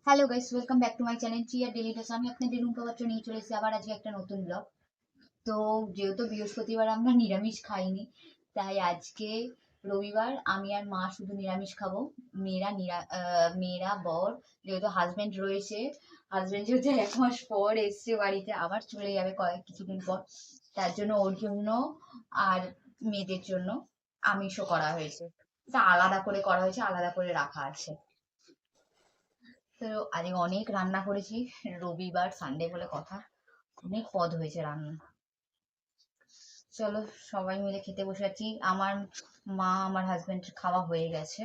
Hello guys, welcome back to my channel chia daily dose. আমি আপনাদের রুম্পা পাত্র নিয়ে চলে এসেছি আবার আজকে একটা নতুন ব্লগ। তো যেহেতু বৃহস্পতিবার আমরা নিরামিষ খাইনি, তাই আজকে রবিবার আমি আর মা শুধু নিরামিষ খাবো। মেয়েরা বর যেহেতু হাজবেন্ড রয়েছে, হাজবেন্ড যেহেতু 1 মাস পর এসছে বাড়িতে, আবার চলে যাবে কিছুদিন পর, তার জন্য ওর জন্য আর মেয়েদের জন্য আমিষও করা হয়েছে। তা আলাদা করে করা হয়েছে, আলাদা করে রাখা আছে। তো আজকে অনেক রান্না করেছি, রবিবার সানডে বলে কথা, অনেক পদ হয়েছে রান্না। চলো সবাই মিলে খেতে বসে আছি। আমার মা আমার হাজবেন্ড খাওয়া হয়ে গেছে।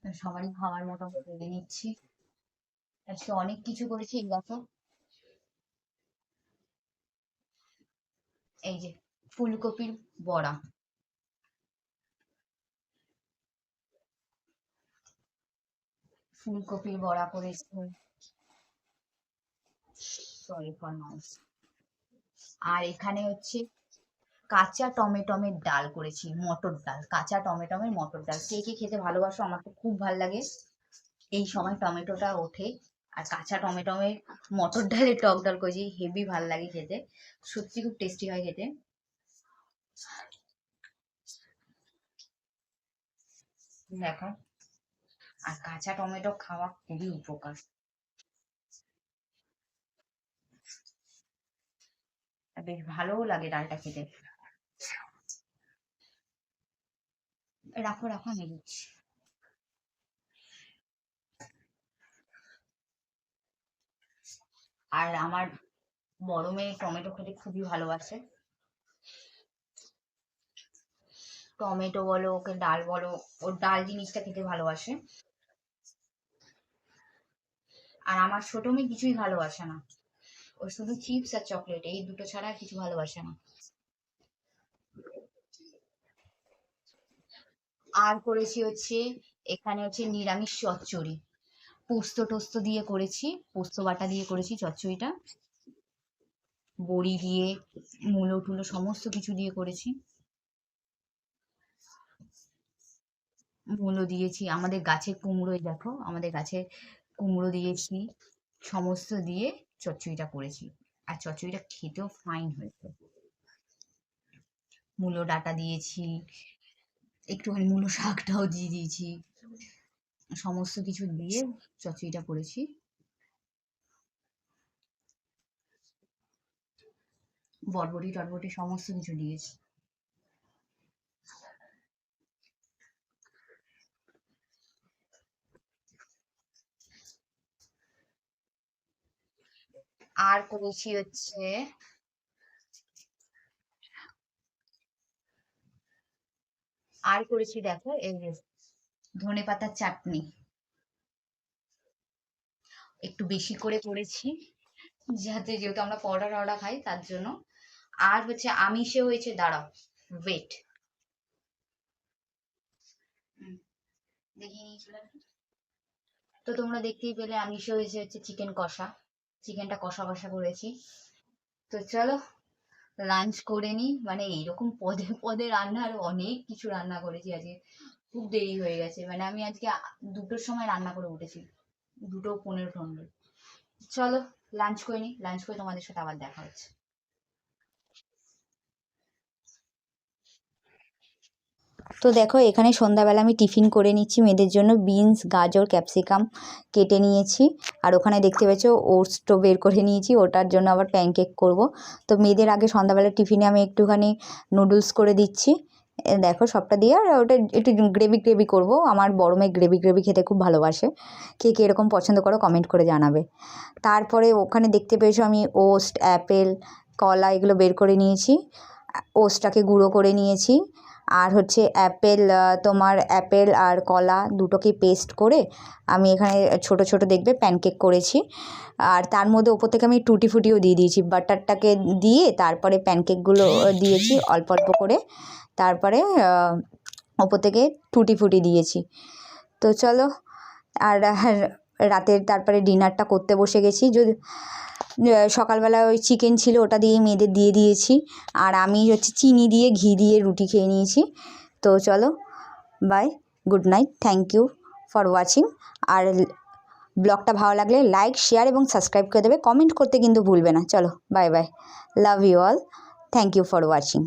তো সবারই খাওয়ার মতো বেড়ে নিচ্ছি। আজকে অনেক কিছু করেছি, এই দেখো, এই যে ফুলকপির বড়া, ফুলকপির বড়া করেছি। Sorry for noise. আর এখানে হচ্ছে কাঁচা টমেটোমের ডাল করেছি, মটর ডাল, কাঁচা টমেটোমের মটর ডাল। কে কে খেতে ভালোবাসো? আমার তো খুব ভালো লাগে। এই সময় টমেটোটা ওঠে, আর কাঁচা টমেটোমের মটর ডালের টক ডাল করেছি, হেভি ভাল লাগে খেতে, সত্যি খুব টেস্টি হয় খেতে। দেখো, আর কাঁচা টমেটো খাওয়া খুবই উপকার, আর বেশ ভালোও লাগে ডালটা খেতে। রাখো রাখো, আমি দিচ্ছি। আর আমার বড় মেয়ে টমেটো খেতে খুবই ভালোবাসে। টমেটো বলো, ওকে ডাল বলো, ওর ডাল জিনিসটা খেতে ভালোবাসে। আর আমার ছোট মেয়ে কিছুই ভালোবাসে না, ও শুধু চিপস আর চকলেট, এই দুটো ছাড়া আর কিছু ভালোবাসে না। আর করেছি হচ্ছে, এখানে হচ্ছে নিরামিষ চচ্চড়ি, পোস্ত টোস্ত দিয়ে করেছি, পোস্ত বাটা দিয়ে করেছি চচ্চড়িটা, বড়ি দিয়ে, মূলো টুলো সমস্ত কিছু দিয়ে করেছি। মূলো দিয়েছি, আমাদের গাছের কুমড়োই, দেখো আমাদের গাছে কুমড়ো দিয়েছি, সমস্ত দিয়ে চচ্চড়িটা করেছি। আর চচ্চড়িটা খেতেও ফাইন হয়েছে। মূলো ডাটা দিয়েছি, একটুখানি মূলো শাকটাও দিয়ে দিয়েছি, সমস্ত কিছু দিয়ে চচ্চড়িটা করেছি। বরবটি টরবটি সমস্ত কিছু দিয়েছি। আর করেছি হচ্ছে, আর করেছি দেখো এই যে ধনে পাতার চাটনি, একটু বেশি করে করেছি, যাতে যেহেতু আমরা পরোটা টরোটা খাই তার জন্য। আর হচ্ছে আমিষে হয়েছে, দাঁড়াও ওয়েট, দেখিয়ে নিয়েছিলাম। তো তোমরা দেখতেই পেলে আমিষে হয়েছে হচ্ছে চিকেন কষা, চিকেনটা কষা কষা করেছি। তো চলো লাঞ্চ করে নি, মানে এইরকম পদে পদে রান্না, আর অনেক কিছু রান্না করেছি আজকে, খুব দেরি হয়ে গেছে, মানে আমি আজকে 2টোর সময় রান্না করে উঠেছি, 2:15 চলো লাঞ্চ করে নি, লাঞ্চ করে তোমাদের সাথে আবার দেখা হচ্ছে। তো দেখো এখানে সন্ধ্যাবেলা আমি টিফিন করে নিচ্ছি মেয়েদের জন্য, বিনস গাজর ক্যাপসিকাম কেটে নিয়েছি। আর ওখানে দেখতে পাচ্ছ ওটসটা বের করে নিয়েছি, ওটার জন্য আবার প্যানকেক করব। তো মেয়েদের আগে সন্ধ্যাবেলা টিফিনে আমি একটুখানি নুডলস করে দিচ্ছি, দেখো সবটা দিয়ে। আর ওটা একটু গ্রেভি গ্রেভি করবো, আমার বড় মেয়ে গ্রেভি গ্রেভি খেতে খুব ভালোবাসে। কে কে এরকম পছন্দ করো কমেন্ট করে জানাবে। তারপরে ওখানে দেখতে পেয়েছো আমি ওটস, অ্যাপেল, কলা এগুলো বের করে নিয়েছি, ওটসটাকে গুঁড়ো করে নিয়েছি। আর হচ্ছে অ্যাপেল, তোমার অ্যাপেল আর কলা দুটোকে পেস্ট করে আমি এখানে ছোট ছোট দেখবে প্যানকেক করেছি। আর তার মধ্যে ওপর থেকে আমি টুটি ফুটিও দিয়ে দিয়েছি, বাটারটাকে দিয়ে তারপরে প্যানকেকগুলো দিয়েছি অল্প অল্প করে, তারপরে ওপর থেকে টুটি ফুটি দিয়েছি। তো চলো, আর রাতের তারপরে ডিনারটা করতে বসে গেছি। যদি সকালবেলা ওই চিকেন ছিল ওটা দিয়ে মেয়েদের দিয়ে দিয়েছি, আর আমি হচ্ছে চিনি দিয়ে ঘি দিয়ে রুটি খেয়ে নিয়েছি। তো চলো, bye, good night, thank you for watching. আর ব্লগটা ভালো লাগলে লাইক, শেয়ার এবং সাবস্ক্রাইব করে দেবে, কমেন্ট করতে কিন্তু ভুলবে না। চলো, bye bye, love you all, thank you for watching.